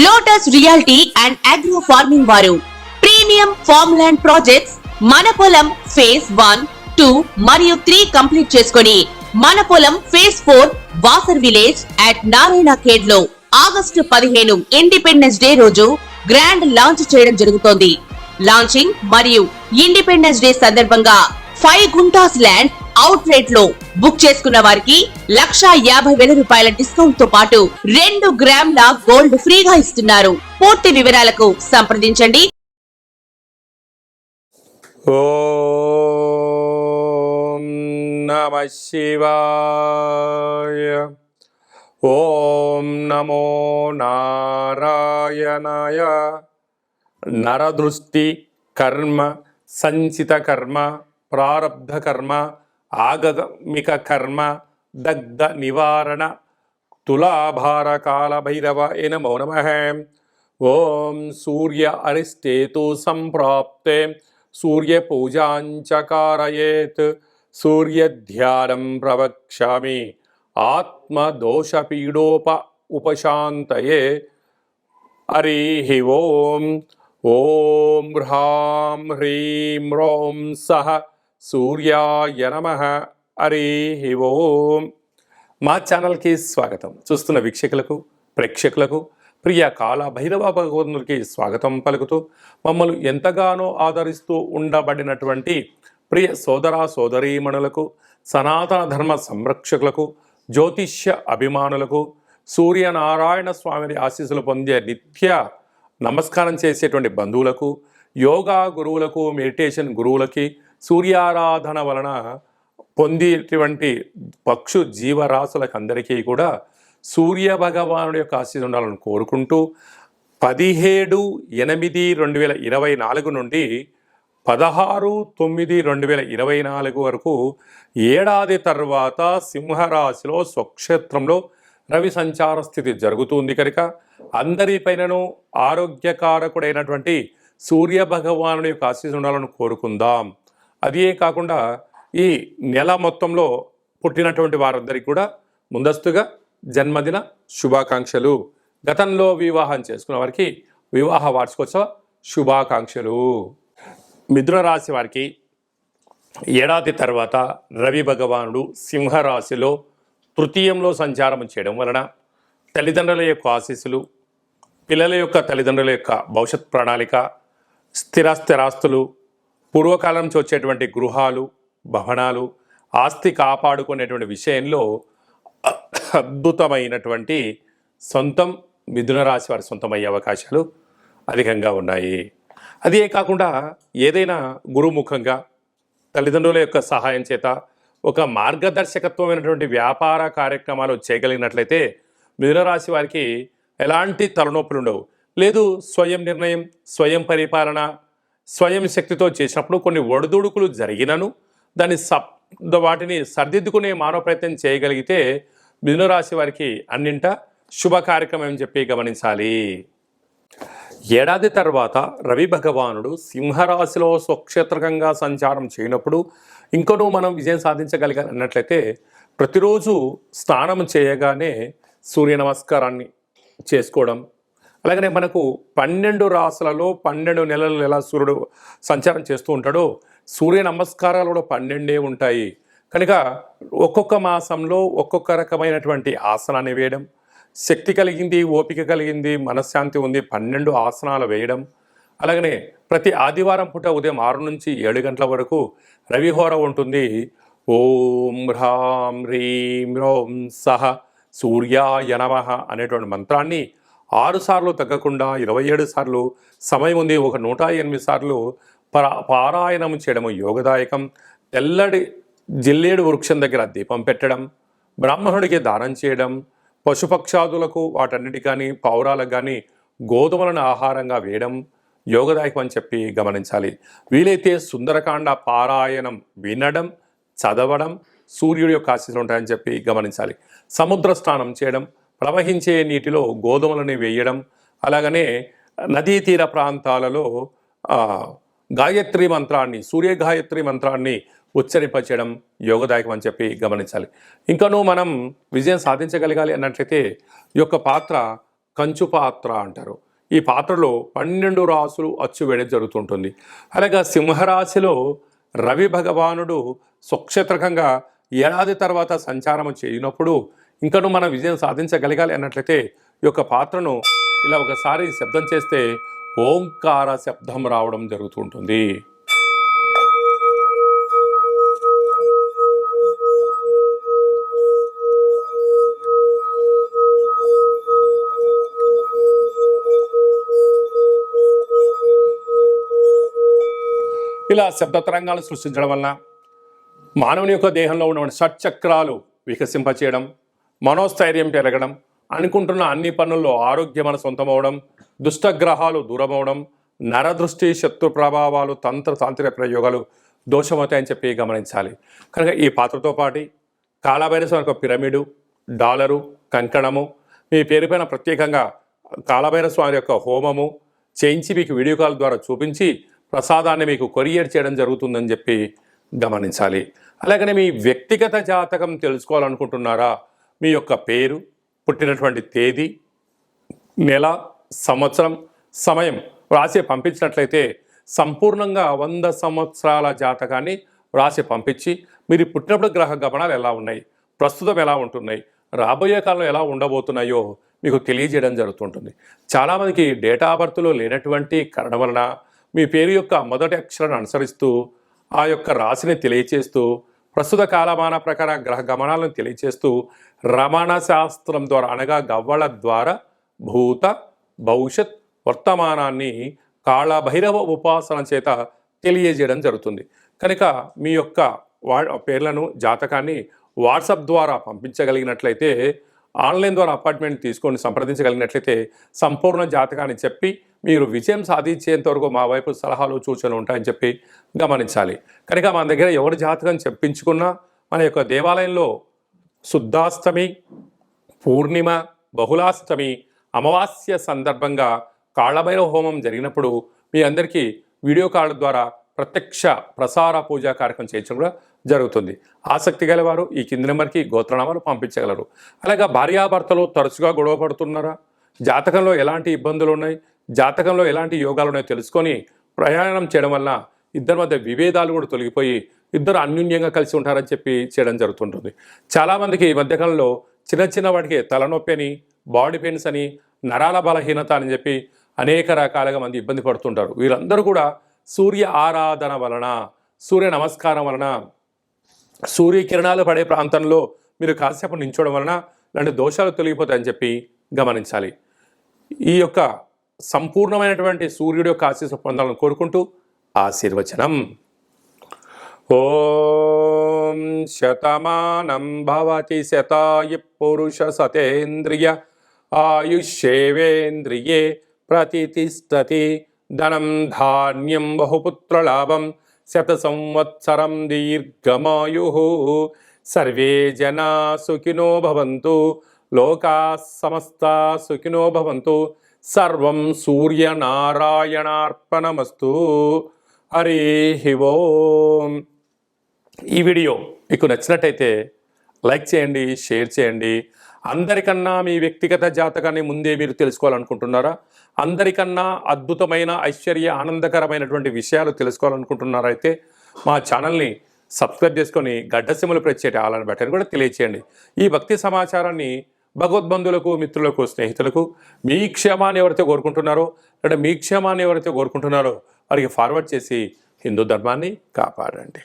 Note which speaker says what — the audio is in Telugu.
Speaker 1: Lotus reality and agro farming వారు ప్రీమియం ఫార్మ్ ల్యాండ్ ప్రాజెక్ట్స్ మన పొలం ఫేజ్ 1, 2 మరియు 3 కంప్లీట్ చేసుకొని మన పొలం phase 4 Wasar village at Narayana Khed లో ఆగస్టు 15 ఇండిపెండెన్స్ డే రోజు గ్రాండ్ లాంచ్ చేయడం జరుగుతోంది. లాంచింగ్ మరియు ఇండిపెండెన్స్ డే సందర్భంగా 5 గుంటాస్ ల్యాండ్ అవుట్ రేట్ లో బుక్ చేసుకున్న వారికి 1,50,000 రూపాయల డిస్కౌంట్ తో పాటు 2 గ్రాముల గోల్డ్ ఫ్రీగా ఇస్తున్నారు. పూర్తి వివరాలకు సంప్రదించండి.
Speaker 2: ఓం నమః శివాయ. ఓం నమో నారాయణాయ. నరదృష్టి కర్మ, సంచిత కర్మ, ప్రారబ్ధ కర్మ, ఆగమిక కర్మ, దగ్ధ నివారణ, తులాభార కాల భైరవ నమో నమః. ఓం సూర్య అరిష్టేతు సంప్రాప్తే సూర్య పూజాంచ కారయేత్. సూర్య ధ్యానం ప్రవక్ష్యామి ఆత్మదోషపీడోప ఉపశాంతయే. హరి ఓం. ఓం హ్రాం హ్రీం రోం సహ సూర్యాయ నమః. హరి ఓం. మా ఛానల్కి స్వాగతం. చూస్తున్న వీక్షకులకు, ప్రేక్షకులకు ప్రియ కాల భైరవ భగవంతునికి స్వాగతం పలుకుతూ మమ్మల్ని ఎంతగానో ఆదరిస్తూ ఉండబడినటువంటి ప్రియ సోదర సోదరీమణులకు, సనాతన ధర్మ సంరక్షకులకు, జ్యోతిష్య అభిమానులకు, సూర్యనారాయణ స్వామిని ఆశీస్సులు పొందే నిత్య నమస్కారం చేసేటువంటి బంధువులకు, యోగా గురువులకు, మెడిటేషన్ గురువులకి, సూర్యారాధన వలన పొందేటువంటి పక్షు జీవరాశులకు అందరికీ కూడా సూర్య భగవానుడి యొక్క ఆశీస్సులు ఉండాలని కోరుకుంటూ 17/8/2024 నుండి 16/9/2024 వరకు ఏడాది తర్వాత సింహరాశిలో స్వక్షేత్రంలో రవి సంచార స్థితి జరుగుతుంది కనుక అందరిపైనను ఆరోగ్యకారకుడైనటువంటి సూర్య భగవానుడి యొక్క ఆశీస్సులు ఉండాలని కోరుకుందాం. అదే కాకుండా ఈ నెల మొత్తంలో పుట్టినటువంటి వారందరికీ కూడా ముందస్తుగా జన్మదిన శుభాకాంక్షలు. గతంలో వివాహం చేసుకున్న వారికి వివాహ వార్షికోత్సవ శుభాకాంక్షలు. మిథున రాశి వారికి ఏడాది తర్వాత రవి భగవానుడు సింహరాశిలో తృతీయంలో సంచారం చేయడం వలన తల్లిదండ్రుల యొక్క ఆశీస్సులు, పిల్లల యొక్క తల్లిదండ్రుల యొక్క భవిష్యత్ ప్రణాళిక, స్థిరాస్తులు, పూర్వకాలం నుంచి వచ్చేటువంటి గృహాలు, భవనాలు, ఆస్తి కాపాడుకునేటువంటి విషయంలో అద్భుతమైనటువంటి సొంతం మిథున రాశి వారి సొంతమయ్యే అవకాశాలు అధికంగా ఉన్నాయి. అదే కాకుండా ఏదైనా గురుముఖంగా తల్లిదండ్రుల యొక్క సహాయం చేత ఒక మార్గదర్శకత్వమైనటువంటి వ్యాపార కార్యక్రమాలు చేయగలిగినట్లయితే మిథున రాశి వారికి ఎలాంటి తలనొప్పులు ఉండవు. లేదు స్వయం నిర్ణయం, స్వయం పరిపాలన, స్వయం శక్తితో చేసినప్పుడు కొన్ని ఒడిదుడుకులు జరిగినను వాటిని సర్దిద్దుకునే మానవ ప్రయత్నం చేయగలిగితే మిథున రాశి వారికి అన్నింట శుభ కార్యక్రమం అని చెప్పి గమనించాలి. ఏడాది తర్వాత రవి భగవానుడు సింహరాశిలో స్వక్షేత్రకంగా సంచారం చేయనప్పుడు ఇంకొను మనం విజయం సాధించగలిగినట్లయితే ప్రతిరోజు స్నానం చేయగానే సూర్య నమస్కారాన్ని చేసుకోవడం, అలాగనే మనకు 12 రాశులలో 12 నెలలు ఎలా సూర్యుడు సంచారం చేస్తూ ఉంటాడో సూర్య నమస్కారాలు కూడా 12 ఉంటాయి కనుక ఒక్కొక్క మాసంలో ఒక్కొక్క రకమైనటువంటి ఆసనాన్ని వేయడం, శక్తి కలిగింది, ఓపిక కలిగింది, మనశ్శాంతి ఉంది 12 ఆసనాలు వేయడం, అలాగనే ప్రతి ఆదివారం పూట ఉదయం 6 నుంచి 7 గంటల వరకు రవిహోర ఉంటుంది. ఓం హ్రాం హ్రీం రోం సహ సూర్యాయ నమః అనేటువంటి మంత్రాన్ని 6 సార్లు తగ్గకుండా 27 సార్లు సమయం ఉంది, ఒక 108 సార్లు పారాయణం చేయడము యోగదాయకం. తెల్లటి జిల్లేడు వృక్షం దగ్గర దీపం పెట్టడం, బ్రాహ్మణుడికి దానం చేయడం, పశుపక్షాదులకు వాటన్నిటి కానీ పావురాలకు కానీ గోధుమలను ఆహారంగా వేయడం యోగదాయకం అని చెప్పి గమనించాలి. వీలైతే సుందరకాండ పారాయణం వినడం, చదవడం సూర్యుడి యొక్క ఆశీస్సులు ఉంటాయని చెప్పి గమనించాలి. సముద్ర స్నానం చేయడం, ప్రవహించే నీటిలో గోధుమలని వేయడం, అలాగనే నదీ తీర ప్రాంతాలలో గాయత్రి మంత్రాన్ని, సూర్య గాయత్రి మంత్రాన్ని ఉచ్చరింపచేయడం యోగదాయకం అని చెప్పి గమనించాలి. ఇంకనూ మనం విజయం సాధించగలగాలి అన్నట్లయితే ఈ యొక్క పాత్ర కంచు పాత్ర అంటారు. ఈ పాత్రలో 12 రాసులు అచ్చు వేయడం జరుగుతుంటుంది. అలాగే సింహరాశిలో రవి భగవానుడు స్వక్షేత్రకంగా ఏడాది తర్వాత సంచారం చేయనప్పుడు ఇంకను మనం విజయం సాధించగలగాలి అన్నట్లయితే ఈ యొక్క పాత్రను ఇలా ఒకసారి శబ్దం చేస్తే ఓంకార శబ్దం రావడం జరుగుతుంటుంది. ఇలా శబ్ద తరంగాలు సృష్టించడం వలన మానవుని యొక్క దేహంలో ఉన్నటువంటి షట్చక్రాలు వికసింపచేయడం, మనోస్థైర్యం పెరగడం, అనుకుంటున్న అన్ని పనుల్లో ఆరోగ్యం మన సొంతమవడం, దుష్టగ్రహాలు దూరమవడం, నరదృష్టి శత్రు ప్రభావాలు తంత్ర తాంత్రిక ప్రయోగాలు దోషమవుతాయని చెప్పి గమనించాలి. కనుక ఈ పాత్రతో పాటు కాలభైరవ యొక్క పిరమిడు, డాలరు, కంకణము, మీ పేరు పైన ప్రత్యేకంగా కాలభైరవ స్వామి యొక్క హోమము చేయించి మీకు వీడియో కాల్ ద్వారా చూపించి ప్రసాదాన్ని మీకు కొరియర్ చేయడం జరుగుతుందని చెప్పి గమనించాలి. అలాగనే మీ వ్యక్తిగత జాతకం తెలుసుకోవాలనుకుంటున్నారా? మీ యొక్క పేరు, పుట్టినటువంటి తేదీ, నెల, సంవత్సరం, సమయం రాసి పంపించినట్లయితే సంపూర్ణంగా 100 సంవత్సరాల జాతకాన్ని రాసి పంపించి మీరు పుట్టినప్పుడు గ్రహ గమనాలు ఎలా ఉన్నాయి, ప్రస్తుతం ఎలా ఉంటున్నాయి, రాబోయే కాలంలో ఎలా ఉండబోతున్నాయో మీకు తెలియజేయడం జరుగుతుంటుంది. చాలామందికి డేటా ఆఫ్ బర్త్లో లేనటువంటి కారణం వలన మీ పేరు యొక్క మొదటి అక్షరాన్ని అనుసరిస్తూ ఆ యొక్క రాశిని తెలియచేస్తూ ప్రస్తుత కాలమాన ప్రకార గ్రహ గమనాలను తెలియచేస్తూ రమణ శాస్త్రం ద్వారా అనగా గవ్వల ద్వారా భూత భవిష్యత్ వర్తమానాన్ని కాళభైరవ ఉపాసన చేత తెలియజేయడం జరుగుతుంది. కనుక మీ యొక్క పేర్లను జాతకాన్ని వాట్సాప్ ద్వారా పంపించగలిగినట్లయితే, ఆన్లైన్ ద్వారా అపాయింట్మెంట్ తీసుకొని సంప్రదించగలిగినట్లయితే సంపూర్ణ జాతకాన్ని చెప్పి మీరు విజయం సాధించేంత వరకు మా వైపు సలహాలు సూచనలు ఉంటాయని చెప్పి గమనించాలి. కనుక మన దగ్గర ఎవరి జాతకం చెప్పించుకున్నా మన యొక్క దేవాలయంలో శుద్ధాష్టమి, పూర్ణిమ, బహుళాష్టమి, అమావాస్య సందర్భంగా కాళభైరవ హోమం జరిగినప్పుడు మీ అందరికీ వీడియో కాల్ ద్వారా ప్రత్యక్ష ప్రసార పూజా కార్యక్రమం చేయించడం కూడా జరుగుతుంది. ఆసక్తి గలవారు ఈ కింది నెంబర్కి గోత్రనామాలు పంపించగలరు. అలాగే భార్యాభర్తలు తరచుగా గొడవ పడుతున్నారా? జాతకంలో ఎలాంటి ఇబ్బందులు ఉన్నాయి, జాతకంలో ఎలాంటి యోగాలు ఉన్నాయో తెలుసుకొని ప్రయాణం చేయడం వల్ల ఇద్దరి మధ్య విభేదాలు కూడా తొలగిపోయి ఇద్దరు అన్యోన్యంగా కలిసి ఉంటారని చెప్పి చేయడం జరుగుతుంటుంది. చాలామందికి ఈ మధ్యకాలంలో చిన్న చిన్న వాటికి తలనొప్పి అని, బాడీ పెయిన్స్ అని, నరాల బలహీనత అని చెప్పి అనేక రకాలుగా మంది ఇబ్బంది పడుతుంటారు. వీరందరూ కూడా సూర్య ఆరాధన వలన, సూర్య నమస్కారం వలన, సూర్యకిరణాలు పడే ప్రాంతంలో మీరు కాసేపు నించోవడం వలన ఇలాంటి దోషాలు తొలగిపోతాయని చెప్పి గమనించాలి. ఈ యొక్క సంపూర్ణమైనటువంటి సూర్యుడి యొక్క ఆశీస్సు పొందాలని కోరుకుంటూ ఆశీర్వచనం. ఓం శతమానం భవతి శతాయు పురుష సతేంద్రియ ఆయుష్యేవేంద్రియే ప్రతితిష్టతి ధనం ధాన్యం బహుపుత్రలాభం శత సంవత్సరం దీర్ఘమాయు. సర్వే జనా సుఖినో భవంతు, లోకా సమస్తా సుఖినో భవంతు. సర్వం సూర్యనారాయణార్పణమస్తు. హరి ఓం. ఈ వీడియో మీకు నచ్చినట్టయితే లైక్ చేయండి, షేర్ చేయండి. అందరికన్నా మీ వ్యక్తిగత జాతకాన్ని ముందే మీరు తెలుసుకోవాలనుకుంటున్నారా? అందరికన్నా అద్భుతమైన ఐశ్వర్య ఆనందకరమైనటువంటి విషయాలు తెలుసుకోవాలనుకుంటున్నారా? అయితే మా ఛానల్ని సబ్స్క్రైబ్ చేసుకొని గడ్డ సిమ్ములు ప్రెస్ చేయడం ఆలని బటన్ కూడా తెలియచేయండి. ఈ భక్తి సమాచారాన్ని భగవద్బంధువులకు, మిత్రులకు, స్నేహితులకు మీ క్షేమాన్ని ఎవరైతే కోరుకుంటున్నారో లేదా మీ క్షేమాన్ని ఎవరైతే కోరుకుంటున్నారో వారికి ఫార్వర్డ్ చేసి హిందూ ధర్మాన్ని కాపాడండి.